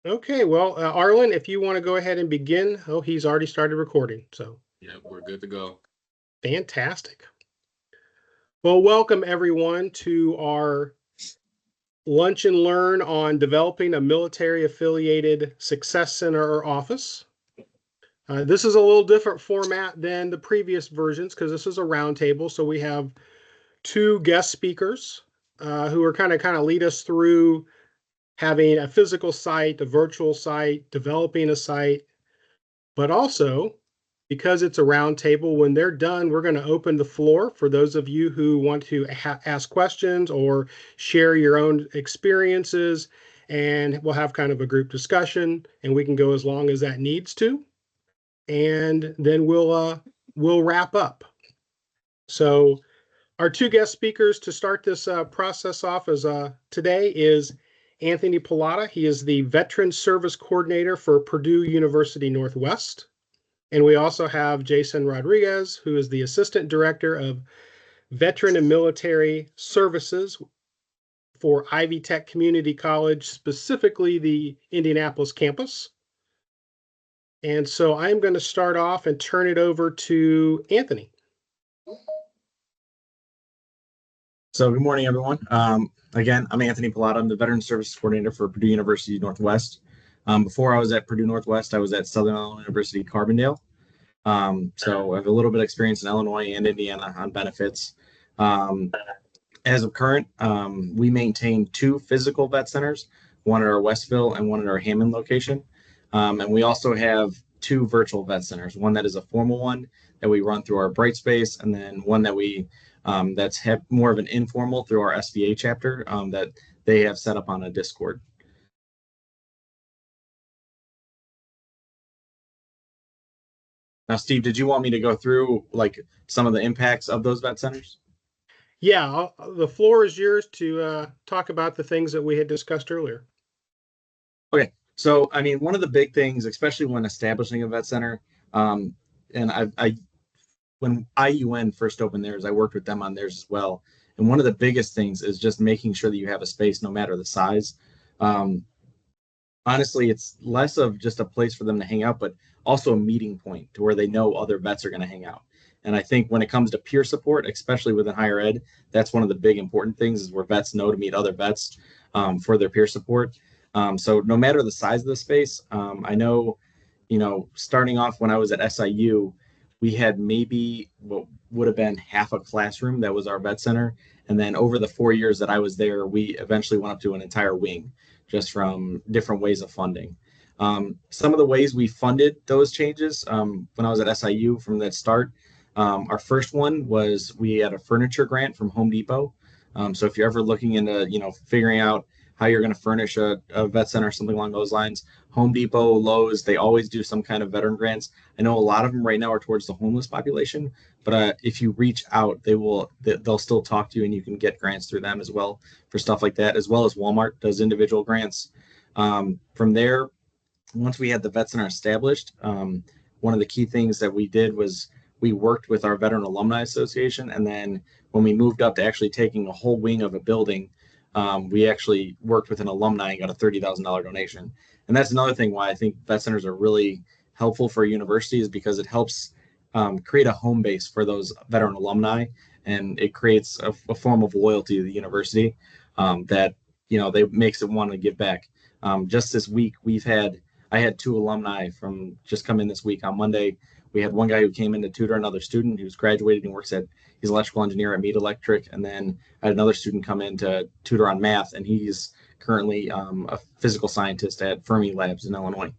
Okay, well, Arlen, if you want to go ahead and begin. Oh, he's already started recording, so Yeah, we're good to go. fantastic. Well, welcome everyone to our lunch and learn on developing a military affiliated success center or office. This is a little different format than the previous versions because this is a roundtable. So we have two guest speakers who are kind of lead us through having a physical site, a virtual site, developing a site, but also because it's a roundtable, when they're done, we're going to open the floor for those of you who want to ask questions or share your own experiences. And we'll have kind of a group discussion, and we can go as long as that needs to. And then we'll wrap up. So our two guest speakers to start this process off as today is Anthony Pilata. He is the Veteran Service Coordinator for Purdue University Northwest. And we also have Jason Rodriguez, who is the Assistant Director of Veteran and Military Services for Ivy Tech Community College, specifically the Indianapolis campus. And so I'm going to start off and turn it over to Anthony. So good morning, everyone. Again, I'm Anthony Pilata. I'm the Veteran Services Coordinator for Purdue University Northwest. Before I was at Purdue Northwest, I was at Southern Illinois University Carbondale. So I have a little bit of experience in Illinois and Indiana on benefits. As of current, we maintain two physical vet centers, one at our Westville and one at our Hammond location. And we also have two virtual vet centers, one that is a formal one that we run through our Brightspace, and then one that we that's more of an informal through our SVA chapter that they have set up on a Discord. Now, Steve, did you want me to go through like some of the impacts of those vet centers? Yeah, the floor is yours to talk about the things that we had discussed earlier. Okay, so I mean, one of the big things, especially when establishing a vet center, and I when IUN first opened theirs, I worked with them on theirs as well. And one of the biggest things is just making sure that you have a space, no matter the size. Um, Honestly, it's less of just a place for them to hang out, but also a meeting point to where they know other vets are going to hang out. And I think when it comes to peer support, especially within higher ed, that's one of the big important things is where vets know to meet other vets for their peer support. So no matter the size of the space, I know, starting off when I was at SIU, we had maybe what would have been half a classroom that was our vet center. And then over the 4 years that I was there, we eventually went up to an entire wing just from different ways of funding. Some of the ways we funded those changes when I was at SIU from that start, our first one was we had a furniture grant from Home Depot. So if you're ever looking into, figuring out how you're going to furnish a vet center or something along those lines, Home Depot, Lowe's, they always do some kind of veteran grants. I know a lot of them right now are towards the homeless population, but if you reach out, they'll still talk to you and you can get grants through them as well for stuff like that, as well as Walmart does individual grants. From there, once we had the vet center established, one of the key things that we did was we worked with our Veteran Alumni Association. And then when we moved up to actually taking a whole wing of a building, we actually worked with an alumni and got a $30,000 donation. And that's another thing why I think vet centers are really helpful for universities because it helps create a home base for those veteran alumni, and it creates a form of loyalty to the university that they makes it want to give back. Just this week, I had two alumni from just come in this week on Monday. We had one guy who came in to tutor another student who's graduated and works he's an electrical engineer at Mead Electric. And then I had another student come in to tutor on math, and he's currently a physical scientist at Fermi Labs in Illinois.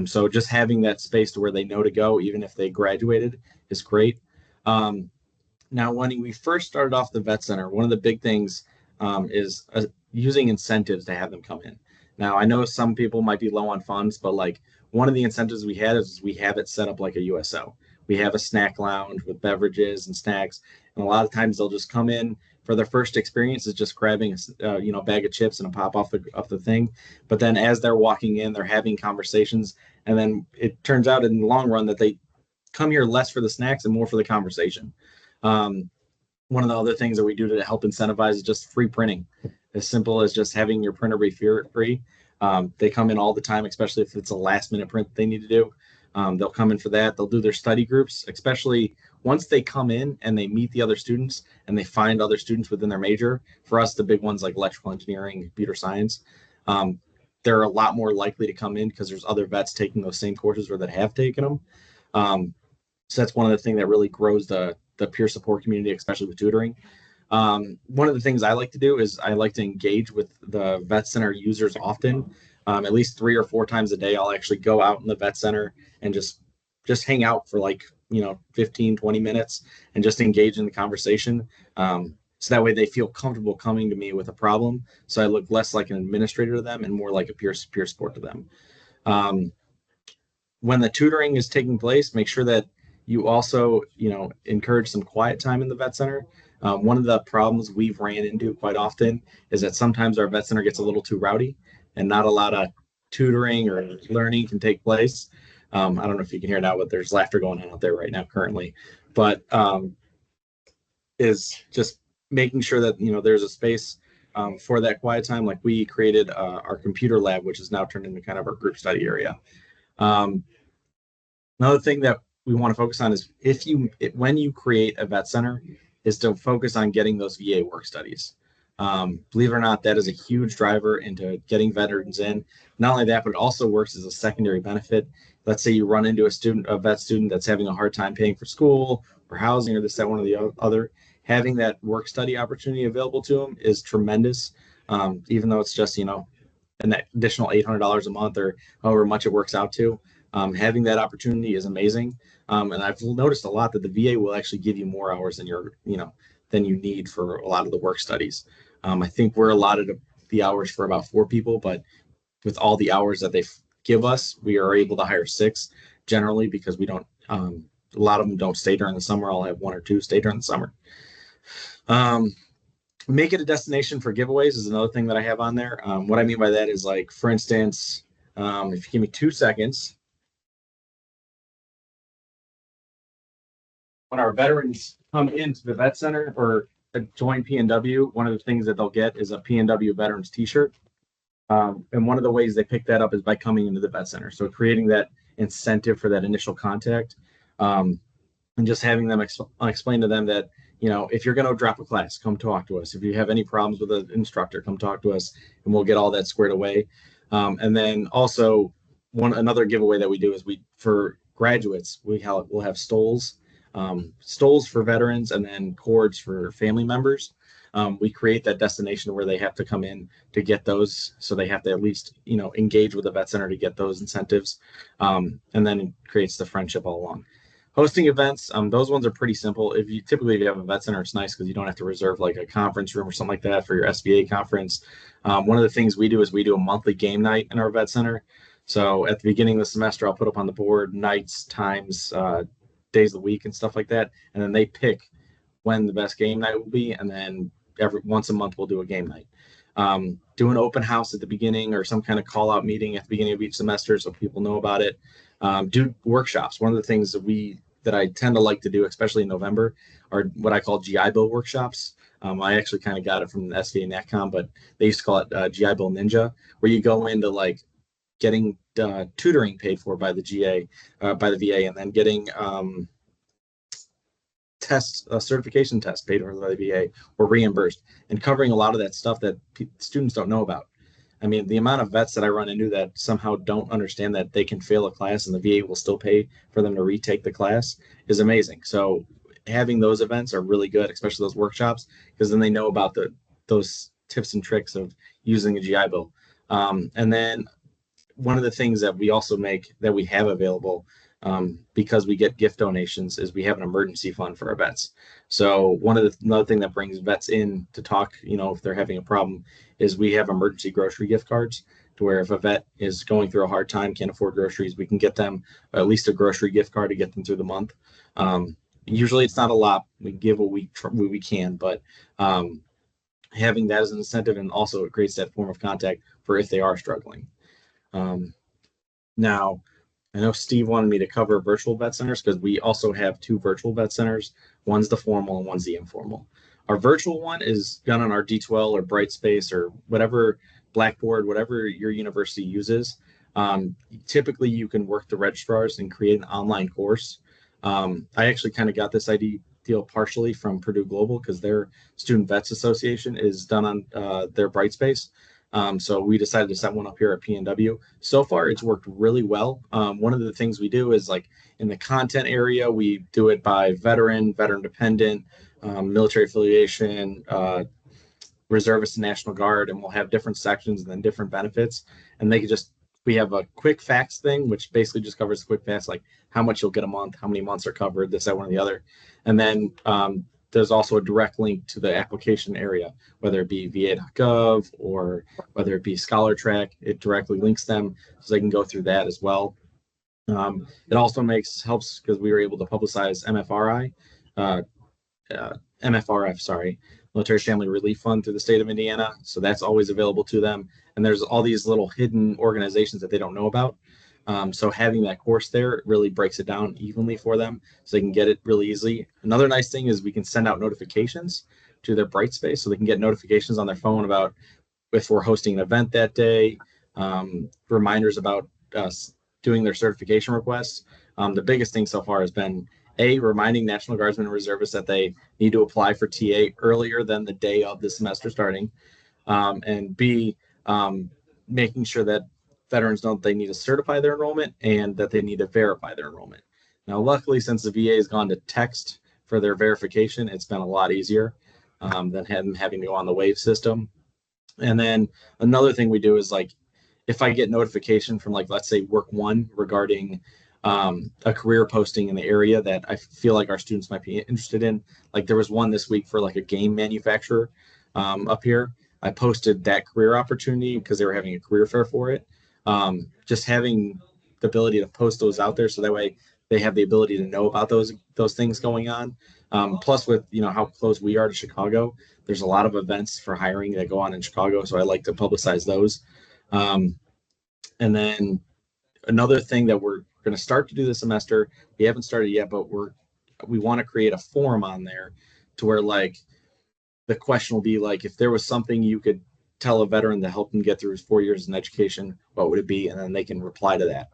So just having that space to where they know to go, even if they graduated, is great. Now, when we first started off the vet center, one of the big things is using incentives to have them come in. Now, I know some people might be low on funds, but like one of the incentives we had is we have it set up like a USO. We have a snack lounge with beverages and snacks, and a lot of times they'll just come in for their first experience is just grabbing a bag of chips and a pop off the thing. But then as they're walking in, they're having conversations, and then it turns out in the long run that they come here less for the snacks and more for the conversation. Um, One of the other things that we do to help incentivize is just free printing, as simple as just having your printer be free. They come in all the time, especially if it's a last minute print that they need to do. They'll come in for that. They'll do their study groups, especially once they come in and they meet the other students and they find other students within their major. For us, the big ones like electrical engineering, computer science, um, they're a lot more likely to come in because there's other vets taking those same courses or that have taken them. Um, so that's one of the things that really grows the peer support community, especially with tutoring. One of the things I like to do is I like to engage with the vet center users often. At least 3 or 4 times a day, I'll actually go out in the vet center and just hang out for like 15, 20 minutes and just engage in the conversation. So that way they feel comfortable coming to me with a problem. So I look less like an administrator to them and more like a peer support to them. Um, when the tutoring is taking place, make sure that you also, encourage some quiet time in the vet center. One of the problems we've ran into quite often is that sometimes our vet center gets a little too rowdy and not a lot of tutoring or learning can take place. I don't know if you can hear now, but there's laughter going on out there right now currently. But is just making sure that there's a space for that quiet time. Like we created our computer lab, which is now turned into kind of our group study area. Um, Another thing that we want to focus on is when you create a vet center, is to focus on getting those VA work studies. Believe it or not, that is a huge driver into getting veterans in. Not only that, but it also works as a secondary benefit. Let's say you run into a vet student that's having a hard time paying for school or housing or this, that, one or the other. Having that work study opportunity available to them is tremendous. Even though it's just, an additional $800 a month or however much it works out to. Having that opportunity is amazing. And I've noticed a lot that the VA will actually give you more hours than you need for a lot of the work studies. I think we're allotted the hours for about 4 people, but with all the hours that they give us, we are able to hire 6 generally because we don't. A lot of them don't stay during the summer. I'll have 1 or 2 stay during the summer. Make it a destination for giveaways is another thing that I have on there. What I mean by that is, like, for instance, if you give me 2 seconds, when our veterans come into the vet center or join PNW, one of the things that they'll get is a PNW veterans T-shirt. And one of the ways they pick that up is by coming into the vet center. So creating that incentive for that initial contact, and just having them explain to them that, if you're going to drop a class, come talk to us. If you have any problems with an instructor, come talk to us, and we'll get all that squared away. And then also another giveaway that we do is for graduates, we'll have stoles for veterans, and then cords for family members. We create that destination where they have to come in to get those, so they have to at least engage with the vet center to get those incentives, and then it creates the friendship all along. Hosting events, those ones are pretty simple. If you have a vet center, it's nice because you don't have to reserve like a conference room or something like that for your SBA conference. One of the things we do is we do a monthly game night in our vet center. So at the beginning of the semester, I'll put up on the board nights, times, days of the week, and stuff like that, and then they pick when the best game night will be, and then every once a month we'll do a game night. Do an open house at the beginning or some kind of call out meeting at the beginning of each semester so people know about it. Do workshops. One of the things that I tend to like to do, especially in November, are what I call GI Bill workshops. I actually kind of got it from the SVA NatCom, but they used to call it GI Bill Ninja, where you go into like getting tutoring paid for by the by the VA, and then getting certification test paid for by the VA or reimbursed, and covering a lot of that stuff that students don't know about. I mean, the amount of vets that I run into that somehow don't understand that they can fail a class and the VA will still pay for them to retake the class is amazing. So having those events are really good, especially those workshops, because then they know about those tips and tricks of using a GI Bill. And then one of the things that we also we have available, because we get gift donations, is we have an emergency fund for our vets. So another thing that brings vets in to talk, if they're having a problem, is we have emergency grocery gift cards, to where if a vet is going through a hard time, can't afford groceries, we can get them at least a grocery gift card to get them through the month. Usually it's not a lot. We give what we can, but having that as an incentive, and also it creates that form of contact for if they are struggling. Now, I know Steve wanted me to cover virtual vet centers because we also have 2 virtual vet centers. One's the formal and one's the informal. Our virtual one is done on our D12 or Brightspace or whatever Blackboard, whatever your university uses. Typically, you can work the registrars and create an online course. I actually kind of got this idea deal partially from Purdue Global because their Student Vets Association is done on their Brightspace. So we decided to set one up here at PNW. So far, it's worked really well. One of the things we do is like in the content area, we do it by veteran, veteran dependent, military affiliation, reservist and National Guard, and we'll have different sections and then different benefits. And they can just, we have a quick facts thing, which basically just covers the quick facts, like how much you'll get a month, how many months are covered, this, that, one, or the other. And then there's also a direct link to the application area, whether it be va.gov or whether it be ScholarTrack. It directly links them so they can go through that as well. It also helps because we were able to publicize MFRI, uh, MFRF, sorry, Military Family Relief Fund through the state of Indiana. So that's always available to them. And there's all these little hidden organizations that they don't know about. So having that course there really breaks it down evenly for them so they can get it really easily. Another nice thing is we can send out notifications to their Brightspace so they can get notifications on their phone about if we're hosting an event that day, reminders about us doing their certification requests. The biggest thing so far has been reminding National Guardsmen and Reservists that they need to apply for TA earlier than the day of the semester starting, and B, making sure that veterans know that they need to certify their enrollment and that they need to verify their enrollment. Now, luckily, since the VA has gone to text for their verification, it's been a lot easier than having to go on the wave system. And then another thing we do is like, if I get notification from like, let's say work one regarding a career posting in the area that I feel like our students might be interested in, like there was one this week for like a game manufacturer up here. I posted that career opportunity because they were having a career fair for it. Just having the ability to post those out there so that way they have the ability to know about those things going on. Plus, with how close we are to Chicago, there's a lot of events for hiring that go on in Chicago, so I like to publicize those. And then another thing that we're going to start to do this semester, we haven't started yet, but we want to create a forum on there to where like the question will be like, if there was something you could tell a veteran to help them get through his 4 years in education, what would it be? And then they can reply to that.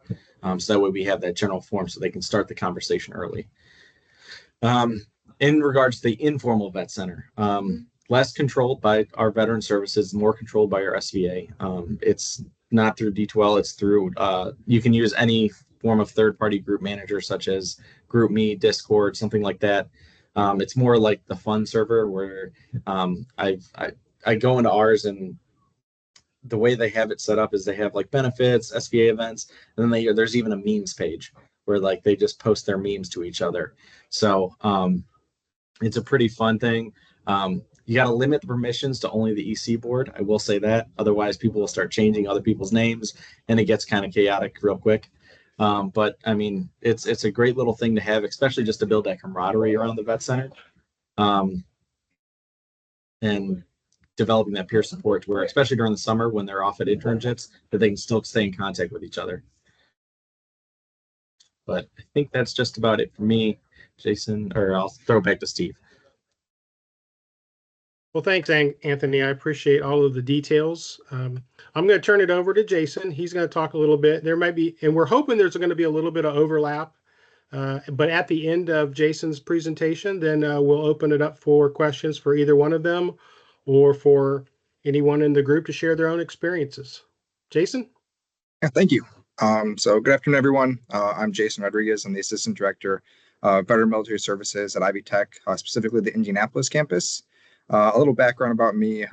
So that way we have that general form so they can start the conversation early. In regards to the informal vet center, less controlled by our veteran services, more controlled by our SVA. It's not through D2L, it's through, you can use any form of third-party group manager such as GroupMe, Discord, something like that. It's more like the fun server where I go into ours, and the way they have it set up is they have like benefits, SVA events, and then there's even a memes page where like they just post their memes to each other. So it's a pretty fun thing. You got to limit the permissions to only the EC board. I will say that. Otherwise, people will start changing other people's names, and it gets kind of chaotic real quick. But I mean, it's a great little thing to have, especially just to build that camaraderie around the vet center, and developing that peer support, where especially during the summer when they're off at internships, that they can still stay in contact with each other. But I think that's just about it for me, Jason. Or I'll throw it back to Steve. Well, thanks, Anthony. I appreciate all of the details. I'm going to turn it over to Jason. He's going to talk a little bit. There might be, and we're hoping there's going to be a little bit of overlap. But at the end of Jason's presentation, then we'll open it up for questions for either one of them or for anyone in the group to share their own experiences. Jason? Yeah, thank you. So good afternoon, everyone. I'm Jason Rodriguez. I'm the Assistant Director of Veteran Military Services at Ivy Tech, specifically the Indianapolis campus. A little background about me.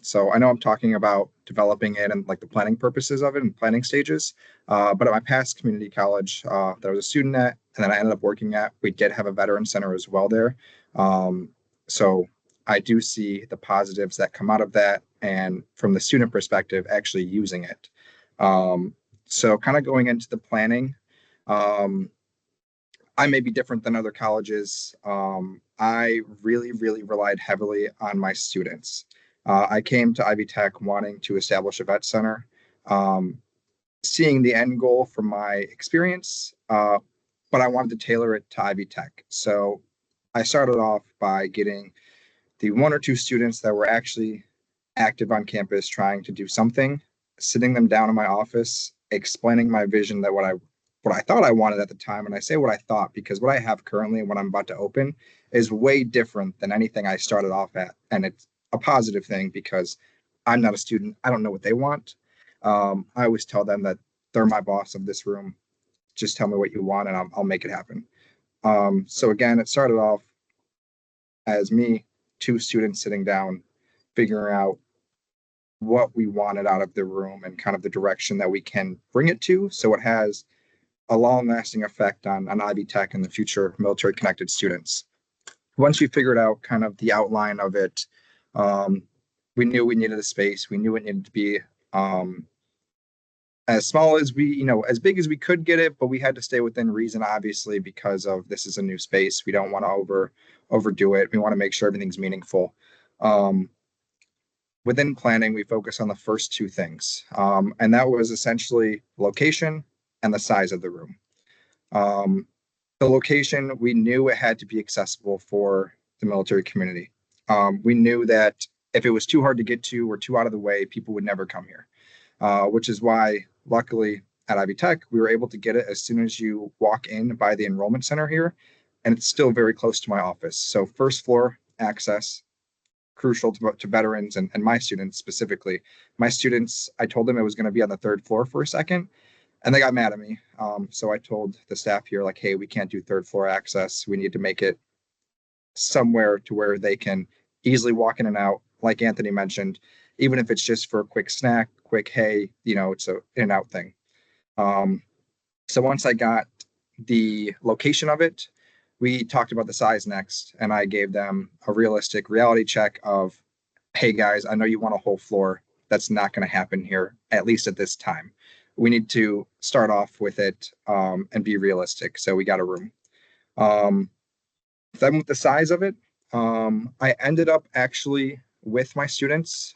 So I know I'm talking about developing it and like the planning purposes of it and planning stages. But at my past community college that I was a student at, and then I ended up working at, we did have a veteran center as well there. So I do see the positives that come out of that, and from the student perspective, actually using it. So kind of going into the planning, I may be different than other colleges. I really, really relied heavily on my students. I came to Ivy Tech wanting to establish a vet center, seeing the end goal from my experience, but I wanted to tailor it to Ivy Tech. So I started off by getting the one or two students that were actually active on campus, trying to do something, sitting them down in my office, explaining my vision, that what I thought I wanted at the time. And I say what I thought because what I have currently and what I'm about to open is way different than anything I started off at. And it's a positive thing because I'm not a student. I don't know what they want. I always tell them that they're my boss of this room. Just tell me what you want and I'll make it happen. So again, it started off as me, two students sitting down, figuring out what we wanted out of the room and kind of the direction that we can bring it to. So it has a long lasting effect on Ivy Tech and the future military connected students. Once we figured out kind of the outline of it, um, we knew we needed a space. We knew it needed to be as small as as big as we could get it, but we had to stay within reason, obviously, because of this is a new space. We don't want to overdo it. We want to make sure everything's meaningful. Within planning, we focus on the first two things, and that was essentially location and the size of the room. The location, we knew it had to be accessible for the military community. We knew that if it was too hard to get to or too out of the way, people would never come here, which is why, luckily, at Ivy Tech, we were able to get it as soon as you walk in by the enrollment center here, and it's still very close to my office. So first floor access, crucial to veterans and my students specifically. My students, I told them it was going to be on the third floor for a second, and they got mad at me. So I told the staff here, like, hey, we can't do third floor access. We need to make it somewhere to where they can easily walk in and out, like Anthony mentioned, even if it's just for a quick snack, quick, hey, it's a in and out thing. So once I got the location of it, we talked about the size next, and I gave them a realistic reality check of, hey guys, I know you want a whole floor. That's not going to happen here, at least at this time. We need to start off with it and be realistic. So we got a room. Then with the size of it, I ended up actually with my students.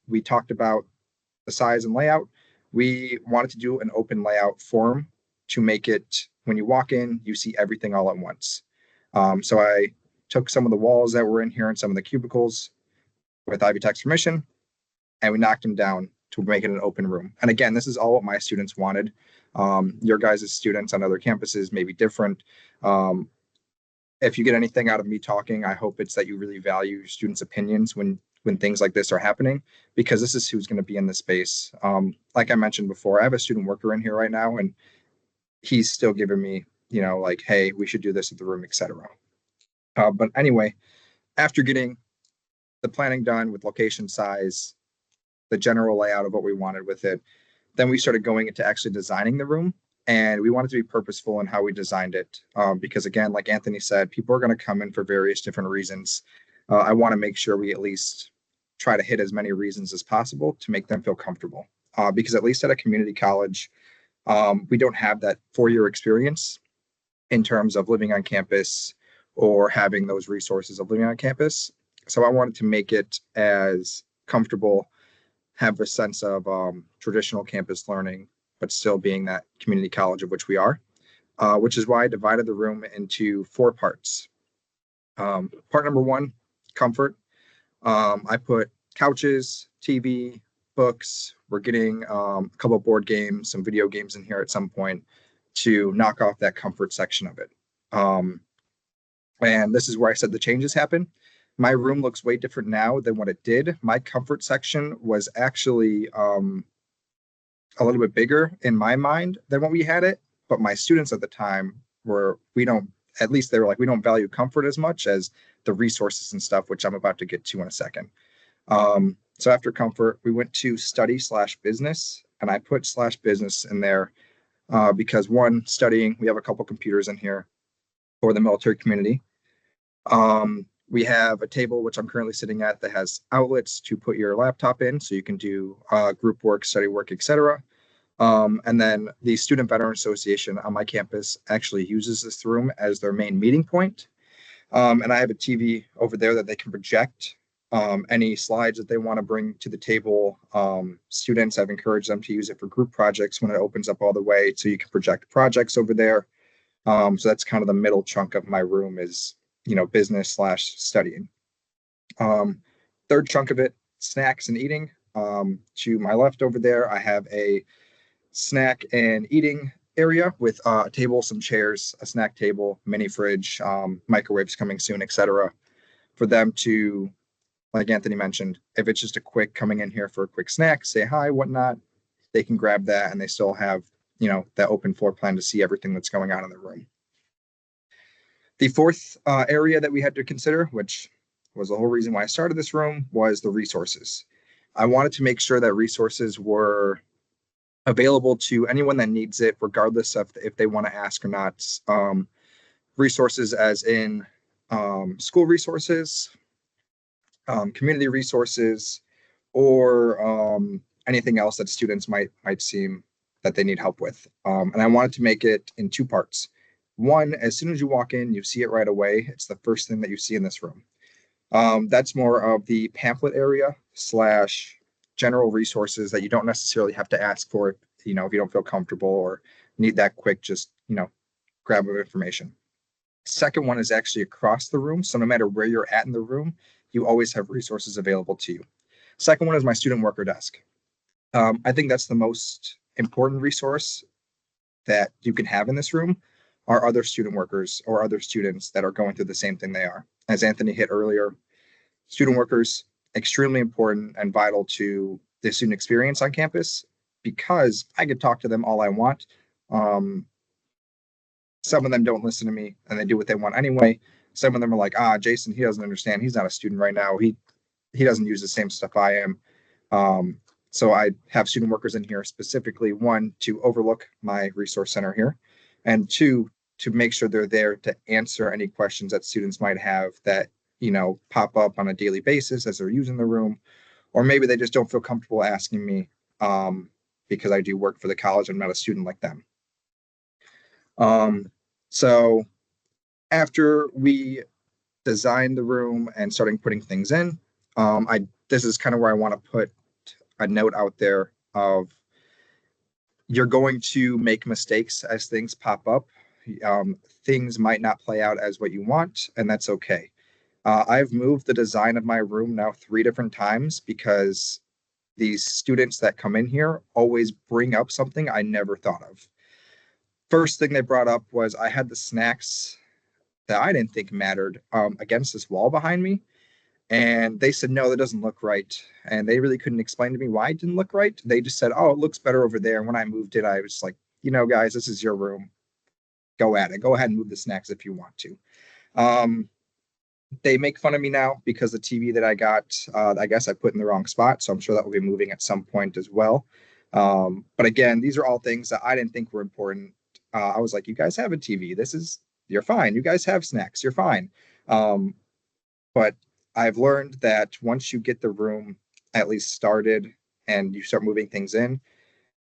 We talked about the size and layout. We wanted to do an open layout form to make it, when you walk in, you see everything all at once. So I took some of the walls that were in here and some of the cubicles with Ivy Tech's permission, and we knocked them down to make it an open room. And again, this is all what my students wanted. Your guys' students on other campuses may be different. If you get anything out of me talking, I hope it's that you really value your students' opinions when things like this are happening, because this is who's going to be in the space. Like I mentioned before, I have a student worker in here right now, and he's still giving me, like, hey, we should do this at the room, etc. But anyway, after getting the planning done with location, size, the general layout of what we wanted with it, then we started going into actually designing the room. And we wanted to be purposeful in how we designed it. Because again, like Anthony said, people are going to come in for various different reasons. I want to make sure we at least try to hit as many reasons as possible to make them feel comfortable. Because at least at a community college, we don't have that 4-year experience in terms of living on campus or having those resources of living on campus. So I wanted to make it as comfortable, have a sense of traditional campus learning, but still being that community college of which we are, which is why I divided the room into 4 parts. Part number 1, comfort. I put couches, TV, books. We're getting a couple of board games, some video games in here at some point to knock off that comfort section of it. And this is where I said the changes happen. My room looks way different now than what it did. My comfort section was actually a little bit bigger in my mind than what we had it. But my students at the time at least they were like, we don't value comfort as much as the resources and stuff, which I'm about to get to in a second. So after comfort, we went to study/business, and I put /business in there because one, studying, we have a couple computers in here for the military community. We have a table, which I'm currently sitting at, that has outlets to put your laptop in, so you can do group work, study work, etc. And then the Student Veteran Association on my campus actually uses this room as their main meeting point. And I have a TV over there that they can project any slides that they want to bring to the table. Students, I've encouraged them to use it for group projects when it opens up all the way, so you can project projects over there. So that's kind of the middle chunk of my room is, business/studying. Third chunk of it snacks and eating. To my left over there, I have a snack and eating area with a table, some chairs, a snack table, mini fridge, microwaves coming soon, etc. For them to, like Anthony mentioned, if it's just a quick coming in here for a quick snack, say hi, whatnot, they can grab that and they still have, that open floor plan to see everything that's going on in the room. The fourth area that we had to consider, which was the whole reason why I started this room, was the resources. I wanted to make sure that resources were available to anyone that needs it, regardless of if they want to ask or not. Resources as in school resources, community resources, or anything else that students might seem that they need help with. And I wanted to make it in two parts. One, as soon as you walk in, you see it right away. It's the first thing that you see in this room. That's more of the pamphlet area / general resources that you don't necessarily have to ask for, if you don't feel comfortable or need that quick, just, grab of information. Second one is actually across the room. So no matter where you're at in the room, you always have resources available to you. Second one is my student worker desk. I think that's the most important resource that you can have in this room are other student workers or other students that are going through the same thing they are. As Anthony hit earlier, student workers, extremely important and vital to the student experience on campus because I could talk to them all I want. Some of them don't listen to me and they do what they want anyway. Some of them are like, Jason, he doesn't understand. He's not a student right now. He doesn't use the same stuff I am. So I have student workers in here specifically, one, to overlook my resource center here, and two, to make sure they're there to answer any questions that students might have that, pop up on a daily basis as they're using the room, or maybe they just don't feel comfortable asking me because I do work for the college. I'm not a student like them. So after we designed the room and starting putting things in, this is kind of where I want to put a note out there of you're going to make mistakes as things pop up. Things might not play out as what you want, and that's okay. I've moved the design of my room now 3 different times because these students that come in here always bring up something I never thought of. First thing they brought up was I had the snacks that I didn't think mattered against this wall behind me. And they said, no, that doesn't look right. And they really couldn't explain to me why it didn't look right. They just said, oh, it looks better over there. And when I moved it, I was like, guys, this is your room. Go at it. Go ahead and move the snacks if you want to. They make fun of me now because the TV that I got, I guess I put in the wrong spot. So I'm sure that will be moving at some point as well. But again, these are all things that I didn't think were important. I was like, you guys have a TV. You're fine. You guys have snacks. You're fine. But I've learned that once you get the room at least started and you start moving things in,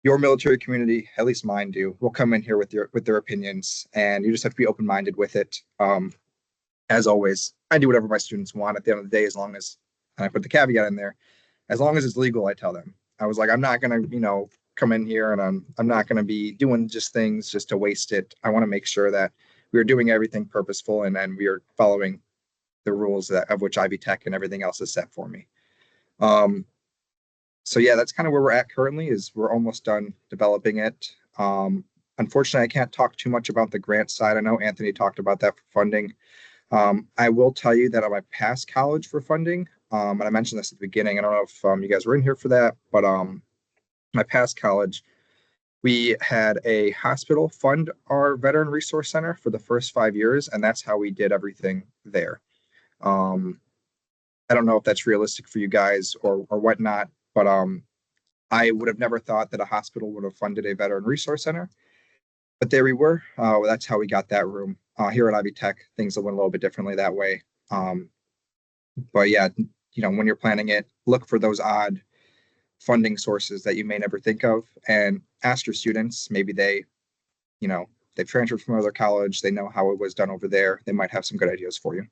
your military community, at least mine do, will come in here with their opinions, and you just have to be open-minded with it. As always, I do whatever my students want at the end of the day, as long as, and I put the caveat in there, as long as it's legal, I tell them. I was like, I'm not going to, come in here and I'm not going to be doing just things just to waste it. I want to make sure that we're doing everything purposeful and then we are following the rules of which Ivy Tech and everything else is set for me. So yeah, that's kind of where we're at currently. Is we're almost done developing it. Unfortunately, I can't talk too much about the grant side. I know Anthony talked about that for funding. I will tell you that I passed college for funding, and I mentioned this at the beginning. I don't know if you guys were in here for that, but my past college, we had a hospital fund our veteran resource center for the first 5 years, and that's how we did everything there. I don't know if that's realistic for you guys or whatnot, but I would have never thought that a hospital would have funded a veteran resource center. But there we were. That's how we got that room. Here at Ivy Tech, things went a little bit differently that way. But yeah, when you're planning it, look for those odd funding sources that you may never think of and ask your students. Maybe they've transferred from another college. They know how it was done over there. They might have some good ideas for you.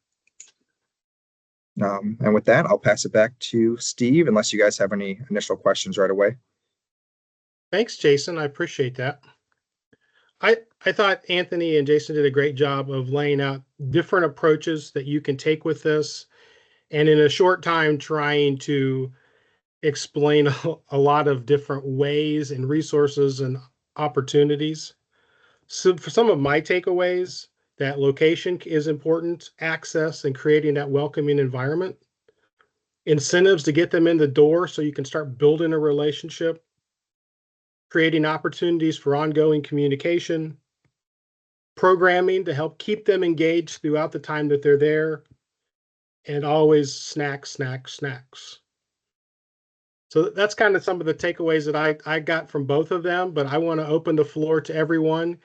And with that, I'll pass it back to Steve, unless you guys have any initial questions right away. Thanks, Jason. I appreciate that. I thought Anthony and Jason did a great job of laying out different approaches that you can take with this, and in a short time trying to explain a lot of different ways and resources and opportunities. So for some of my takeaways, that location is important, access and creating that welcoming environment, incentives to get them in the door so you can start building a relationship, creating opportunities for ongoing communication, programming to help keep them engaged throughout the time that they're there, and always snacks, snacks, snacks. So that's kind of some of the takeaways that I got from both of them, but I want to open the floor to everyone.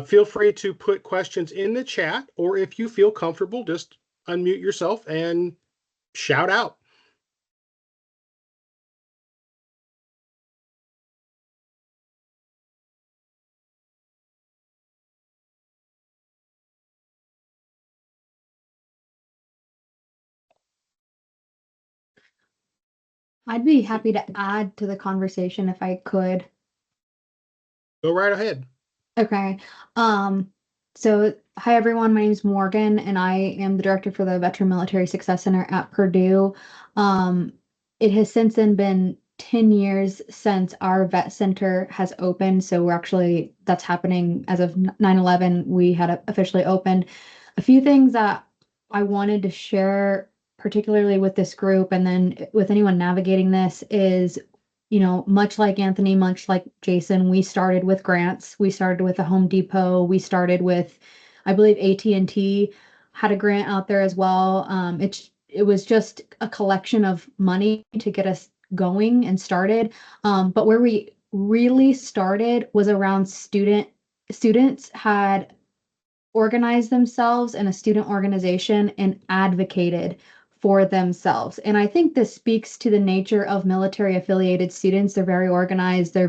Feel free to put questions in the chat, or if you feel comfortable, just unmute yourself and shout out. I'd be happy to add to the conversation if I could. Go right ahead. Okay. So hi everyone, my name is Morgan and I am the director for the Veteran Military Success Center at Purdue. It has since then been 10 years since our vet center has opened. So that's happening as of 9/11. We had officially opened. A few things that I wanted to share, particularly with this group and then with anyone navigating this, is much like Anthony, much like Jason, we started with grants. We started with a Home Depot. We started with, I believe, AT&T had a grant out there as well. It was just a collection of money to get us going and started. But where we really started was around students had organized themselves in a student organization and advocated for themselves. And I think this speaks to the nature of military affiliated students. They're very organized, they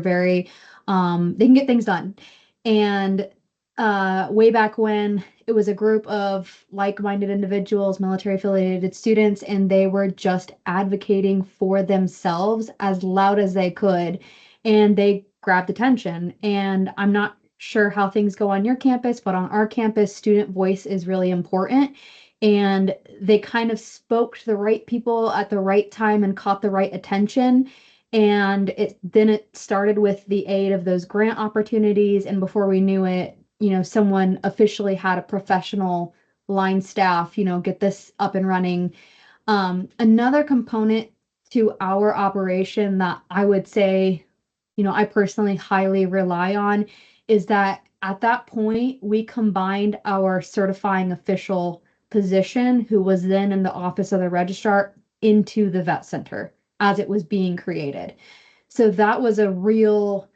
can get things done. And way back when, it was a group of like-minded individuals, military affiliated students, and they were just advocating for themselves as loud as they could. And they grabbed attention. And I'm not sure how things go on your campus, but on our campus, student voice is really important. And they kind of spoke to the right people at the right time and caught the right attention. And it started with the aid of those grant opportunities. And before we knew it, someone officially had a professional line staff, get this up and running. Another component to our operation that I would say, I personally highly rely on is that at that point, we combined our certifying official position, who was then in the office of the registrar, into the vet center as it was being created. So that was a real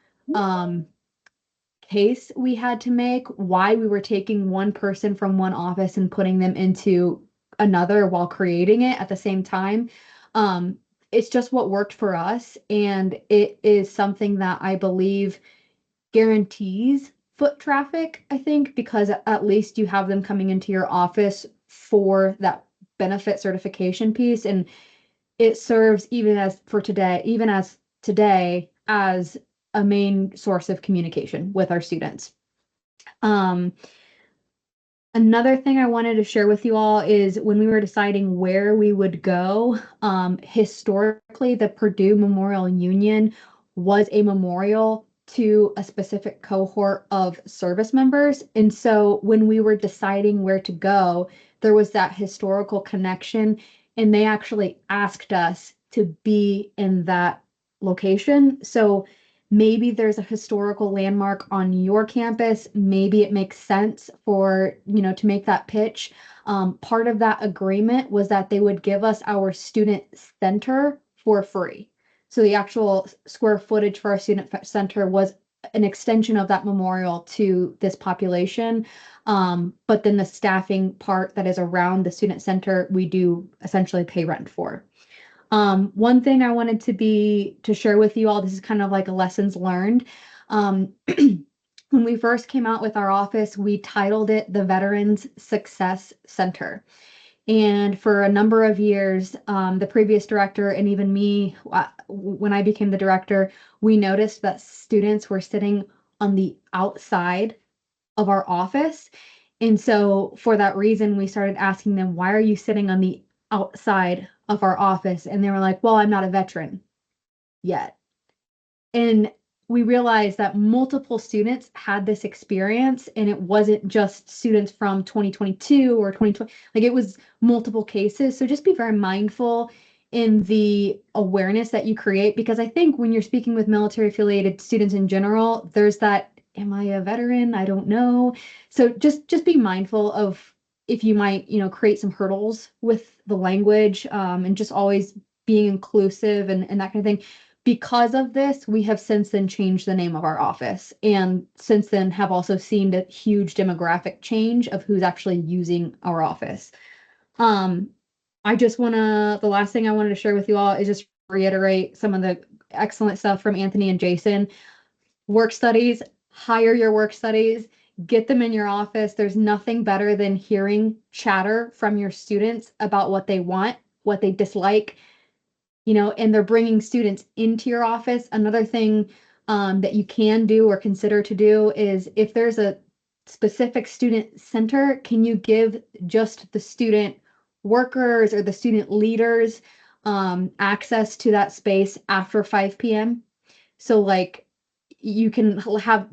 case we had to make, why we were taking one person from one office and putting them into another while creating it at the same time. It's just what worked for us. And it is something that I believe guarantees foot traffic, I think, because at least you have them coming into your office for that benefit certification piece. And it serves even as today as a main source of communication with our students. Another thing I wanted to share with you all is when we were deciding where we would go, historically, the Purdue Memorial Union was a memorial to a specific cohort of service members. And so when we were deciding where to go, there was that historical connection, and they actually asked us to be in that location. So maybe there's a historical landmark on your campus. Maybe it makes sense to make that pitch. Part of that agreement was that they would give us our student center for free. So the actual square footage for our student center was an extension of that memorial to this population. But then the staffing part that is around the student center, we do essentially pay rent for. One thing I wanted to share with you all, this is kind of like a lessons learned. When we first came out with our office, we titled it the Veterans Success Center. And for a number of years, the previous director and even me, when I became the director, we noticed that students were sitting on the outside of our office. And so for that reason, we started asking them, why are you sitting on the outside of our office? And they were like, well, I'm not a veteran. yet. And we realized that multiple students had this experience, and it wasn't just students from 2022 or 2020, like it was multiple cases. So just be very mindful in the awareness that you create, because I think when you're speaking with military affiliated students in general, there's that, am I a veteran? I don't know. So just be mindful of if you might, create some hurdles with the language, and just always being inclusive and that kind of thing. Because of this, we have since then changed the name of our office, and since then have also seen a huge demographic change of who's actually using our office. Um, the last thing I wanted to share with you all is just reiterate some of the excellent stuff from Anthony and Jason. Work studies, hire your work studies, get them in your office. There's nothing better than hearing chatter from your students about what they want, what they dislike, and they're bringing students into your office. Another thing that you can do or consider to do is, if there's a specific student center, can you give just the student workers or the student leaders access to that space after 5 p.m.? So like you can have,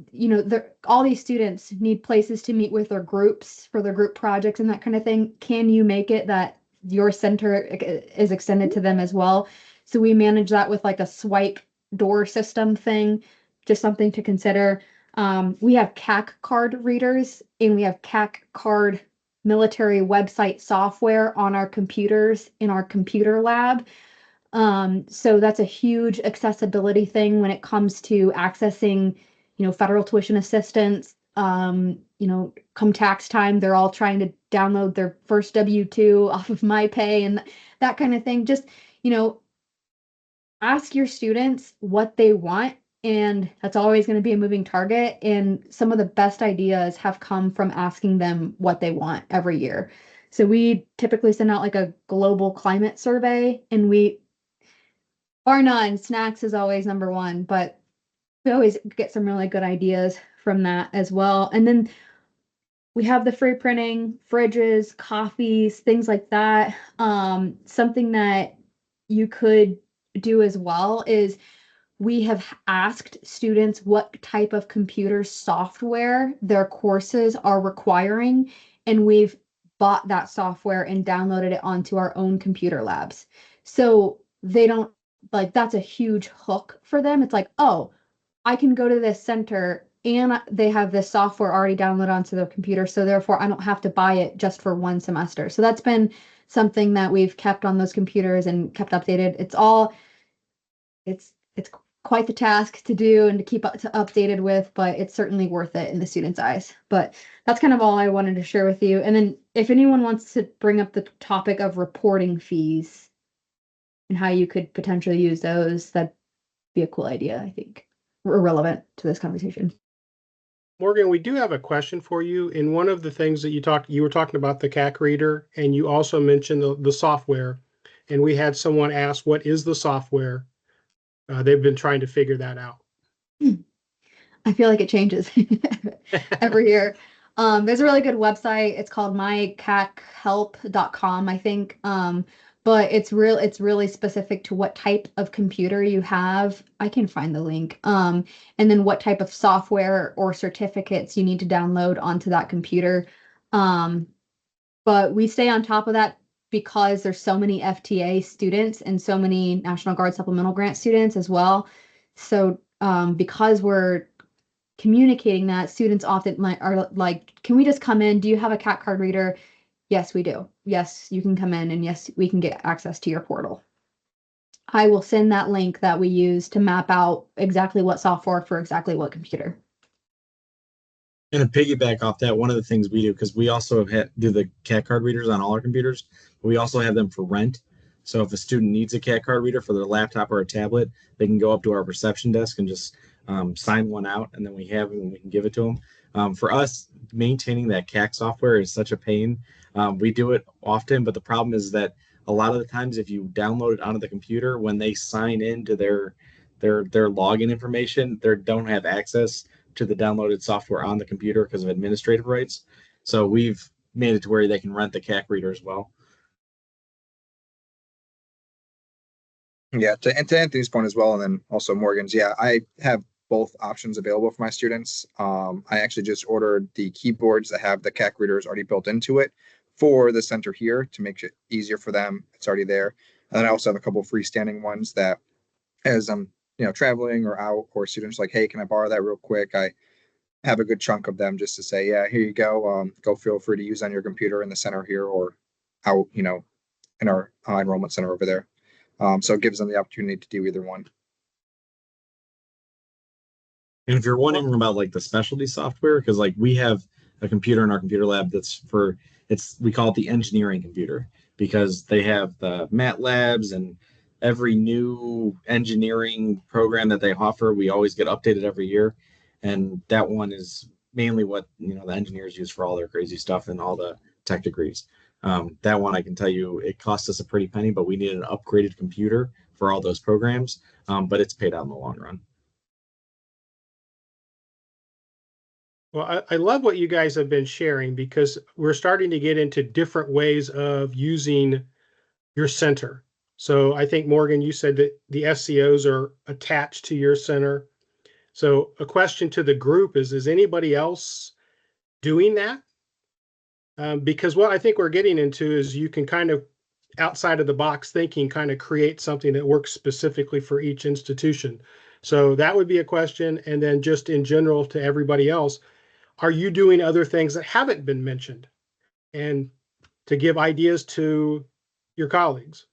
all these students need places to meet with their groups for their group projects and that kind of thing. Can you make it that your center is extended to them as well? So we manage that with like a swipe door system thing, just something to consider. We have CAC card readers, and we have CAC card military website software on our computers in our computer lab. So that's a huge accessibility thing when it comes to accessing, federal tuition assistance. Come tax time, they're all trying to download their first W-2 off of my pay and that kind of thing. Just, ask your students what they want, and that's always going to be a moving target. And some of the best ideas have come from asking them what they want every year. So we typically send out like a global climate survey, and bar none, snacks is always number one, but we always get some really good ideas from that as well. And then we have the free printing, fridges, coffees, things like that. Something that you could do as well is, we have asked students what type of computer software their courses are requiring, and we've bought that software and downloaded it onto our own computer labs. So they don't, like, that's a huge hook for them. It's like, oh, I can go to this center and they have this software already downloaded onto their computer. So therefore I don't have to buy it just for one semester. So that's been something that we've kept on those computers and kept updated. It's quite the task to do and to keep updated with, but it's certainly worth it in the students' eyes. But that's kind of all I wanted to share with you. And then if anyone wants to bring up the topic of reporting fees and how you could potentially use those, that'd be a cool idea, I think, or relevant to this conversation. Morgan, we do have a question for you. In one of the things that you were talking about the CAC reader, and you also mentioned the software. And we had someone ask, what is the software? They've been trying to figure that out. I feel like it changes every year. There's a really good website. It's called mycachelp.com, I think. But it's really specific to what type of computer you have. I can find the link. And then what type of software or certificates you need to download onto that computer. But we stay on top of that because there's so many FTA students and so many National Guard supplemental grant students as well. So because we're communicating that, students often are like, can we just come in? Do you have a CAC card reader? Yes, we do. Yes, you can come in, and yes, we can get access to your portal. I will send that link that we use to map out exactly what software for exactly what computer. And to piggyback off that, one of the things we do, because we also do the CAT card readers on all our computers, but we also have them for rent. So if a student needs a CAT card reader for their laptop or a tablet, they can go up to our reception desk and just sign one out, and then we have it and we can give it to them. For us, maintaining that CAC software is such a pain. We do it often, but the problem is that a lot of the times, if you download it onto the computer, when they sign into their login information, they don't have access to the downloaded software on the computer because of administrative rights. So we've made it to where they can rent the CAC reader as well. Yeah, and to Anthony's point as well, and then also Morgan's. Yeah, I have both options available for my students. I actually just ordered the keyboards that have the CAC readers already built into it for the center here to make it easier for them. It's already there. And then I also have a couple freestanding ones that, as I'm traveling or out, or students like, hey, can I borrow that real quick? I have a good chunk of them just to say, yeah, here you go. Go feel free to use on your computer in the center here or out, in our enrollment center over there. So it gives them the opportunity to do either one. And if you're wondering about like the specialty software, because like we have a computer in our computer lab we call it the engineering computer because they have the MATLabs and every new engineering program that they offer, we always get updated every year. And that one is mainly what the engineers use for all their crazy stuff and all the tech degrees. That one I can tell you it cost us a pretty penny, but we needed an upgraded computer for all those programs. But it's paid out in the long run. Well, I love what you guys have been sharing because we're starting to get into different ways of using your center. So I think, Morgan, you said that the SCOs are attached to your center. So a question to the group is anybody else doing that? Because what I think we're getting into is you can kind of outside of the box thinking kind of create something that works specifically for each institution. So that would be a question. And then just in general to everybody else, are you doing other things that haven't been mentioned? And to give ideas to your colleagues.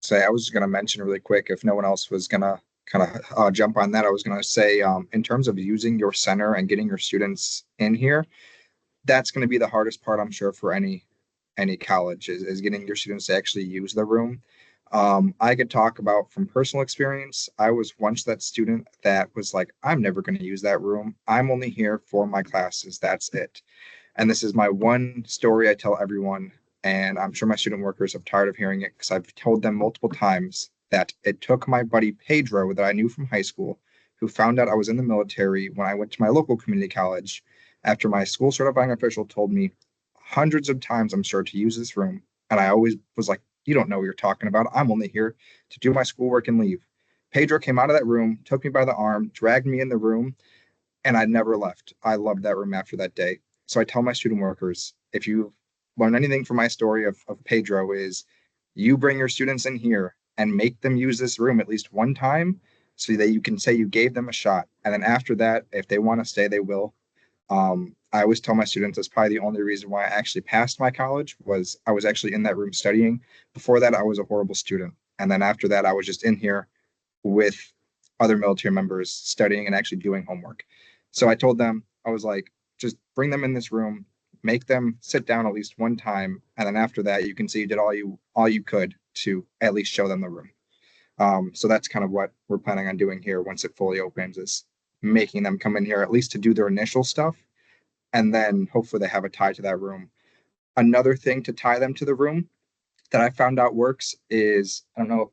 Say I was going to mention really quick if no one else was going to kind of jump on that. I was going to say in terms of using your center and getting your students in here, that's going to be the hardest part, I'm sure, for any college is getting your students to actually use the room. I could talk about from personal experience. I was once that student that was like, I'm never going to use that room. I'm only here for my classes. That's it. And this is my one story I tell everyone. And I'm sure my student workers are tired of hearing it because I've told them multiple times that it took my buddy Pedro that I knew from high school, who found out I was in the military when I went to my local community college after my school certifying official told me hundreds of times, I'm sure, to use this room. And I always was like, you don't know what you're talking about. I'm only here to do my schoolwork and leave. Pedro came out of that room, took me by the arm, dragged me in the room, and I never left. I loved that room after that day. So I tell my student workers, if you learn anything from my story of Pedro, is you bring your students in here and make them use this room at least one time so that you can say you gave them a shot. And then after that, if they want to stay, they will. I always tell my students that's probably the only reason why I actually passed my college was I was actually in that room studying. Before that, I was a horrible student. And then after that, I was just in here with other military members studying and actually doing homework. So I told them, I was like, just bring them in this room, make them sit down at least one time, and then after that, you can see you did all you could to at least show them the room. So that's kind of what we're planning on doing here once it fully opens is making them come in here at least to do their initial stuff, and then hopefully they have a tie to that room. Another thing to tie them to the room that I found out works is I don't know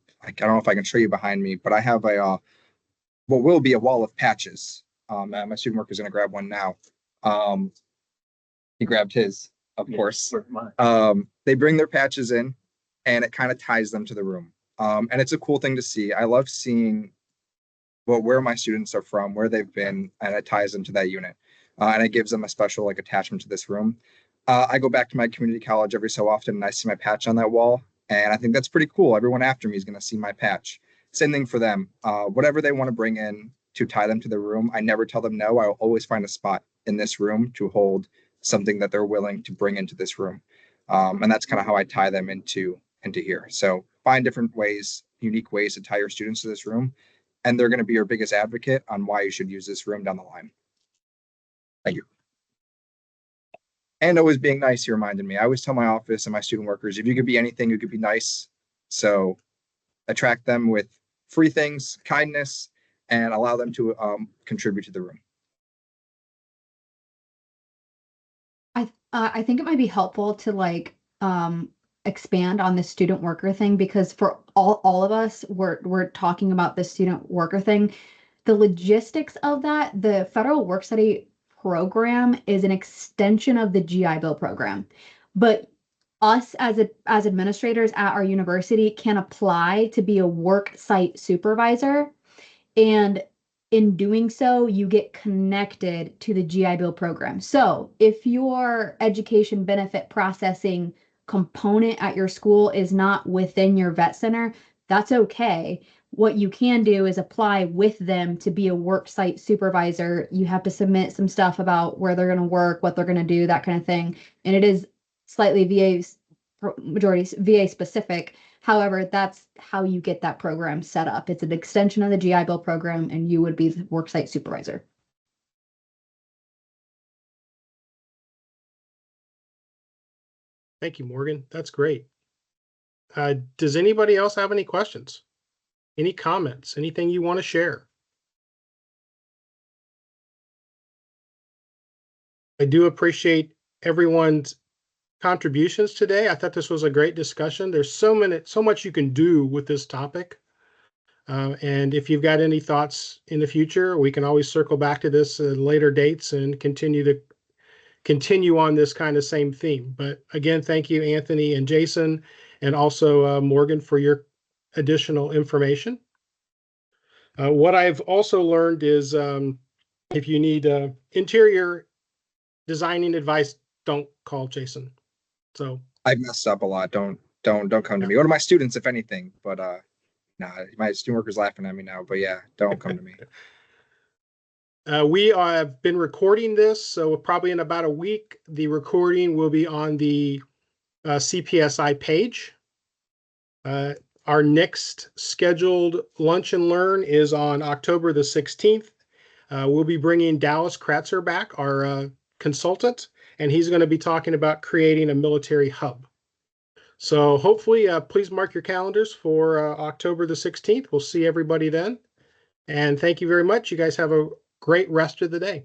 if I can show you behind me, but I have a what will be a wall of patches. And my student worker is going to grab one now. Um, he grabbed his, of course. They bring their patches in, and it kind of ties them to the room. And it's a cool thing to see. I love seeing where my students are from, where they've been, and it ties them to that unit. And it gives them a special like attachment to this room. I go back to my community college every so often, and I see my patch on that wall, and I think that's pretty cool. Everyone after me is going to see my patch. Same thing for them. Whatever they want to bring in to tie them to the room, I never tell them no. I will always find a spot in this room to hold something that they're willing to bring into this room, and that's kind of how I tie them into here. So find different ways, unique ways to tie your students to this room, and they're going to be your biggest advocate on why you should use this room down the line. Thank you. And always being nice, he reminded me. I always tell my office and my student workers, if you could be anything, you could be nice. So attract them with free things, kindness, and allow them to contribute to the room. I think it might be helpful to expand on the student worker thing because for all of us, we're talking about the student worker thing. The logistics of that, the federal work study program is an extension of the GI Bill program. But us as administrators at our university can apply to be a work site supervisor. And in doing so, you get connected to the GI Bill program. So if your education benefit processing component at your school is not within your vet center, that's okay. What you can do is apply with them to be a work site supervisor. You have to submit some stuff about where they're going to work, what they're going to do, that kind of thing. And it is slightly majority VA specific. However, that's how you get that program set up. It's an extension of the GI Bill program, and you would be the worksite supervisor. Thank you, Morgan. That's great. Does anybody else have any questions? Any comments? Anything you want to share? I do appreciate everyone's contributions today. I thought this was a great discussion. There's so much you can do with this topic. And if you've got any thoughts in the future, we can always circle back to this at later dates and continue on this kind of same theme. But again, thank you, Anthony and Jason, and also Morgan, for your additional information. What I've also learned is if you need interior designing advice, don't call Jason. So I've messed up a lot. Don't come to me. Or to my students, if anything. But nah, my student worker's laughing at me now. But yeah, don't come to me. We have been recording this, so probably in about a week, the recording will be on the CPSI page. Our next scheduled Lunch and Learn is on October the 16th. We'll be bringing Dallas Kratzer back, our consultant, and he's going to be talking about creating a military hub. So hopefully, please mark your calendars for October the 16th. We'll see everybody then. And thank you very much. You guys have a great rest of the day.